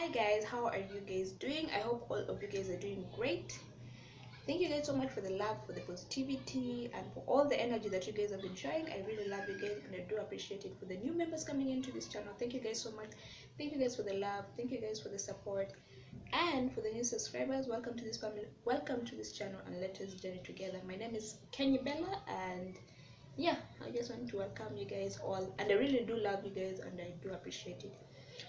Hi guys, how are you guys doing? I hope all of you guys are doing great. Thank you guys so much for the love, for the positivity, and for all the energy that you guys have been showing. I really love you guys and I do appreciate it. For the new members coming into this channel, thank you guys so much. Thank you guys for the love, thank you guys for the support, and for the new subscribers, welcome to this family, welcome to this channel, and let us journey together. My name is Kenny Bella, and yeah, I just want to welcome you guys all, and I really do love you guys and I do appreciate it.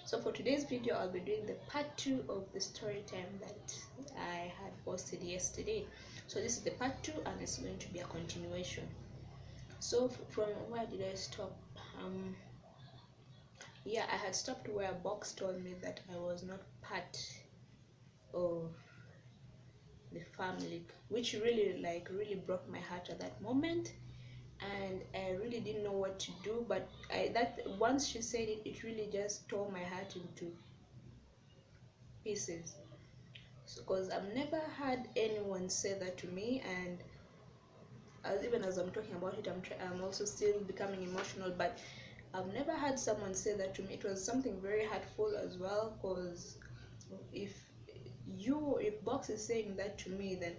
So for today's video, I'll be doing the part 2 of the story time that I had posted yesterday. So this is the part 2 and it's going to be a continuation. So from where did I stop? Yeah, I had stopped where Box told me that I was not part of the family, which really broke my heart at that moment, and I really didn't know what to do. But that once she said it, it really just tore my heart into pieces, because I've never had anyone say that to me. And even as I'm talking about it, I'm also still becoming emotional, but I've never had someone say that to me. It was something very hurtful as well, because if Box is saying that to me, then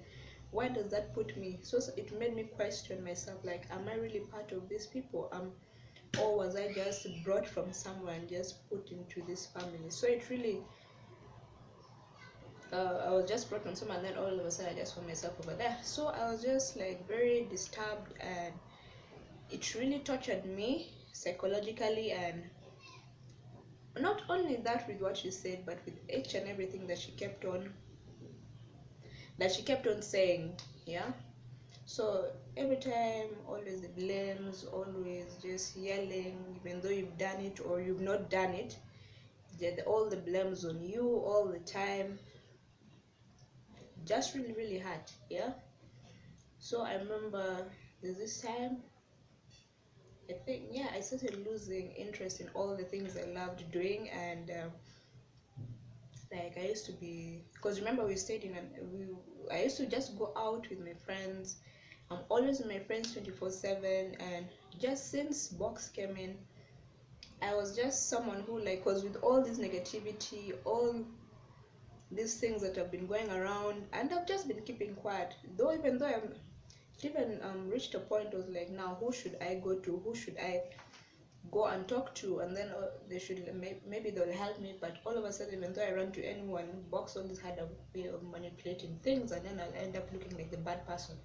why does that put me? So it made me question myself, like, am I really part of these people? Or was I just brought from somewhere and just put into this family? So it really, I was just brought from somewhere, and then all of a sudden I just found myself over there. So I was just like very disturbed, and it really tortured me psychologically. And not only that, with what she said, but with each and everything that she kept on saying. Yeah. So every time, always the blames, always just yelling, even though you've done it or you've not done it, all the blames on you all the time. Just really hurt. Yeah. So I remember there's this time, I think, yeah, I started losing interest in all the things I loved doing. And like, I used to be, because remember we stayed in I used to just go out with my friends. I'm always with my friends 24/7. And just since Box came in, I was just someone who, like, was with all this negativity, all these things that have been going around, and I've just been keeping quiet. Though even though I'm even reached a point, was like, now who should I go to, who should I go and talk to? And then they should, maybe they'll help me. But all of a sudden, even though I run to anyone, Box always had a way of manipulating things, and then I'll end up looking like the bad person.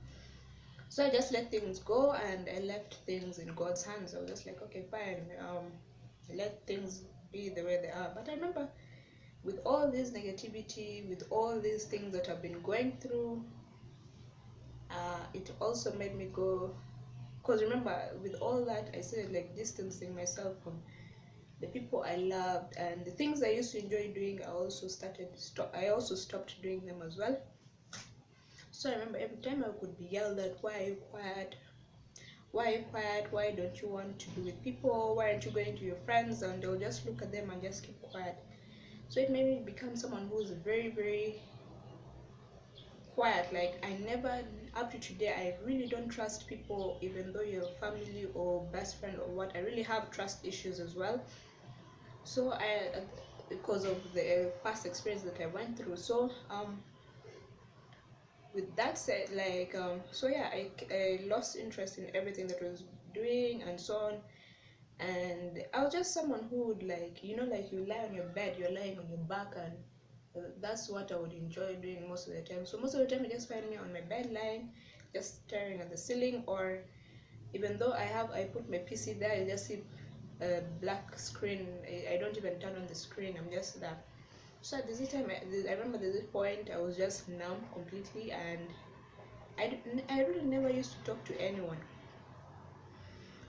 So I just let things go, and I left things in God's hands. I was just like, okay, fine, let things be the way they are. But I remember, with all this negativity, with all these things that I've been going through, it also made me go, because remember, with all that, I started like distancing myself from the people I loved, and the things I used to enjoy doing. I also stopped doing them as well. So I remember every time I could be yelled at, why are you quiet, why are you quiet, why don't you want to be with people, why aren't you going to your friends? And they'll just look at them and just keep quiet. So it made me become someone who's very quiet. Like, I never, up to today, I really don't trust people, even though you're family or best friend or what. I really have trust issues as well. So because of the past experience that I went through. So with that said, like, so yeah, I lost interest in everything that I was doing and so on. And I was just someone who would, like, like, you lie on your bed, you're lying on your back, and that's what I would enjoy doing most of the time. So most of the time you just find me on my bed lying, just staring at the ceiling. Or even though I put my PC there, I just see a black screen. I don't even turn on the screen, I'm just there. So at this time, I remember there's this point I was just numb completely, and I really never used to talk to anyone.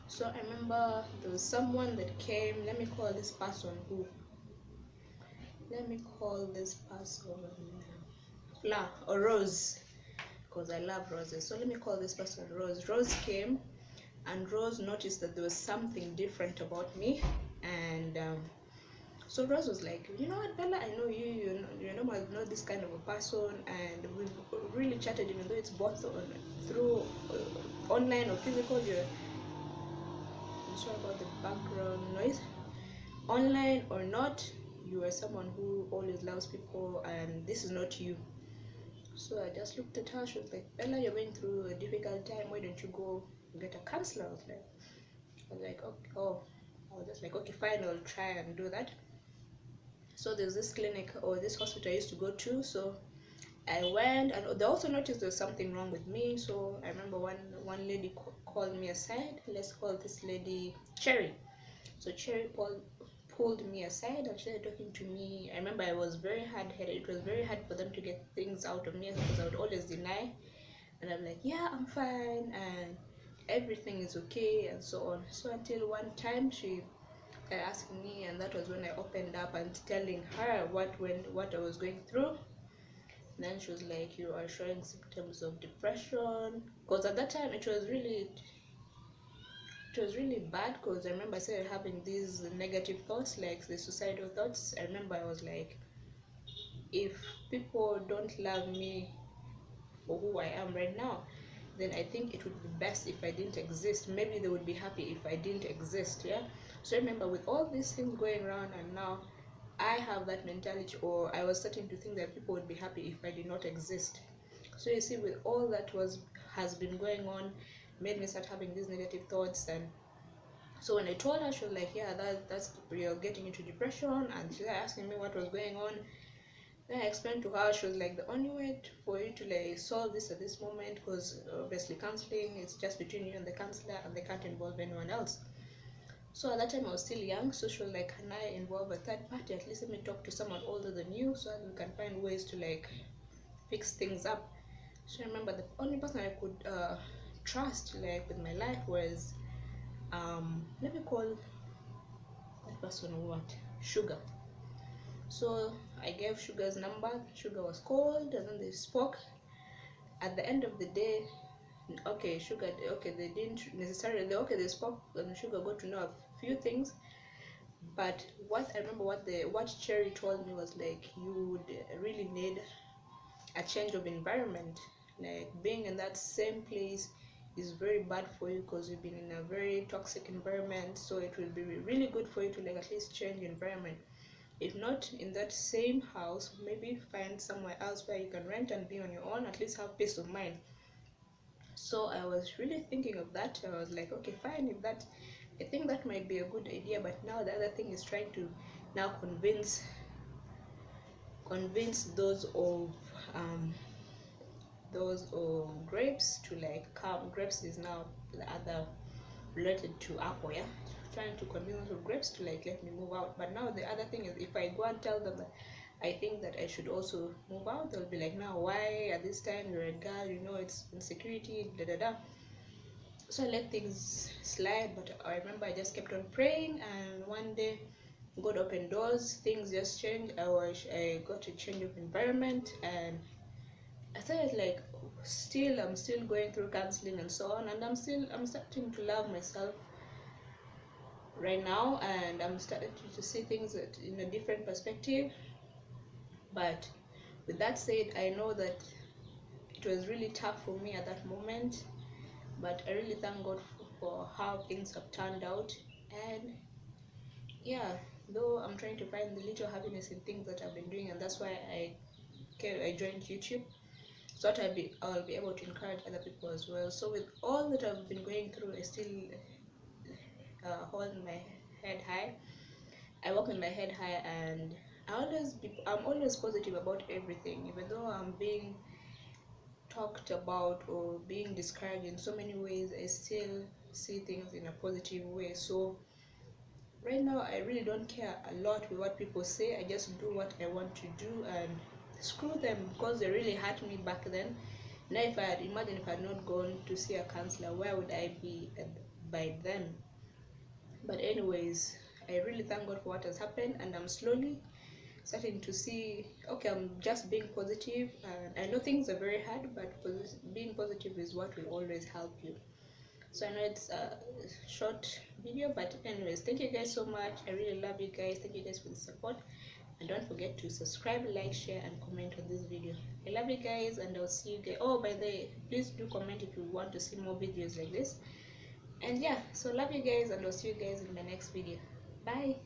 So I remember there was someone that came. Let me call this person Fla or Rose, because I love roses. So let me call this person Rose. Rose came, and Rose noticed that there was something different about me. And so Rose was like, you know what, Bella, I know you know this kind of a person, and we've really chatted, even though it's both through online or physical. I'm sorry about the background noise. Online or not, you are someone who always loves people, and this is not you. So I just looked at her. She was like, Bella, you're going through a difficult time. Why don't you go get a counselor? I was like, okay, oh, I was just like, okay, fine, I'll try and do that. So there's this clinic or this hospital I used to go to. So I went, and they also noticed there's something wrong with me. So I remember one lady called me aside. Let's call this lady Cherry. So Cherry pulled me aside and started talking to me. I remember I was very hard-headed. It was very hard for them to get things out of me because I would always deny. And I'm like, yeah, I'm fine, and everything is okay, and so on. So until one time she asked me, and that was when I opened up and telling her what I was going through. And then she was like, you are showing symptoms of depression, because at that time it was really bad, because I remember I started having these negative thoughts, like the suicidal thoughts. I remember I was like, if people don't love me for who I am right now, then I think it would be best if I didn't exist. Maybe they would be happy if I didn't exist. Yeah. So I remember with all these things going around, and now I have that mentality, or I was starting to think that people would be happy if I did not exist. So you see, with all that has been going on, made me start having these negative thoughts. And so when I told her, she was like, yeah, that's you're getting into depression, and she was asking me what was going on. Then I explained to her. She was like, the only way for you to like solve this at this moment, because obviously counseling is just between you and the counselor, and they can't involve anyone else. So at that time I was still young, so she was like, can I involve a third party? At least let me talk to someone older than you, so that we can find ways to like fix things up. So I remember the only person I could trust like with my life was let me call that person what? Sugar. So I gave Sugar's number. Sugar was called, and then they spoke. At the end of the day, okay, Sugar, okay, they didn't necessarily, okay, they spoke, and Sugar got to know a few things. But what I remember, what Cherry told me was like, you would really need a change of environment. Like being in that same place is very bad for you, because you've been in a very toxic environment. So it will be really good for you to like at least change environment. If not in that same house, maybe find somewhere else where you can rent and be on your own, at least have peace of mind. So I was really thinking of that. I was like, okay, fine, if that, I think that might be a good idea. But now the other thing is trying to now convince grapes to like come. Grapes is now the other related to apple, yeah, trying to convince the grapes to like let me move out. But now the other thing is, if I go and tell them that I think that I should also move out, they'll be like, now why at this time, you're a girl, it's insecurity, da da da. So I let things slide. But I remember I just kept on praying, and one day God opened doors, things just changed. I got a change of environment, and I started like, I'm still going through counseling and so on, and I'm starting to love myself right now, and I'm starting to see things in a different perspective. But with that said, I know that it was really tough for me at that moment, but I really thank God for how things have turned out. And yeah, though I'm trying to find the little happiness in things that I've been doing, and that's why I joined YouTube, so that I'll be able to encourage other people as well. So with all that I've been going through, I still hold my head high. I walk with my head high, and I'm always positive about everything, even though I'm being talked about or being discouraged in so many ways. I still see things in a positive way. So right now I really don't care a lot with what people say. I just do what I want to do, and screw them, because they really hurt me back then. Now if I imagine if I had not gone to see a counselor, where would I be by then? But anyways, I really thank God for what has happened, and I'm slowly starting to see, okay, I'm just being positive. And I know things are very hard, but being positive is what will always help you. So I know it's a short video, but anyways, thank you guys so much. I really love you guys. Thank you guys for the support, and don't forget to subscribe, like, share, and comment on this video. I love you guys, and I'll see you guys. Oh, by the way, please do comment if you want to see more videos like this. And yeah, so love you guys, and I'll see you guys in my next video. Bye.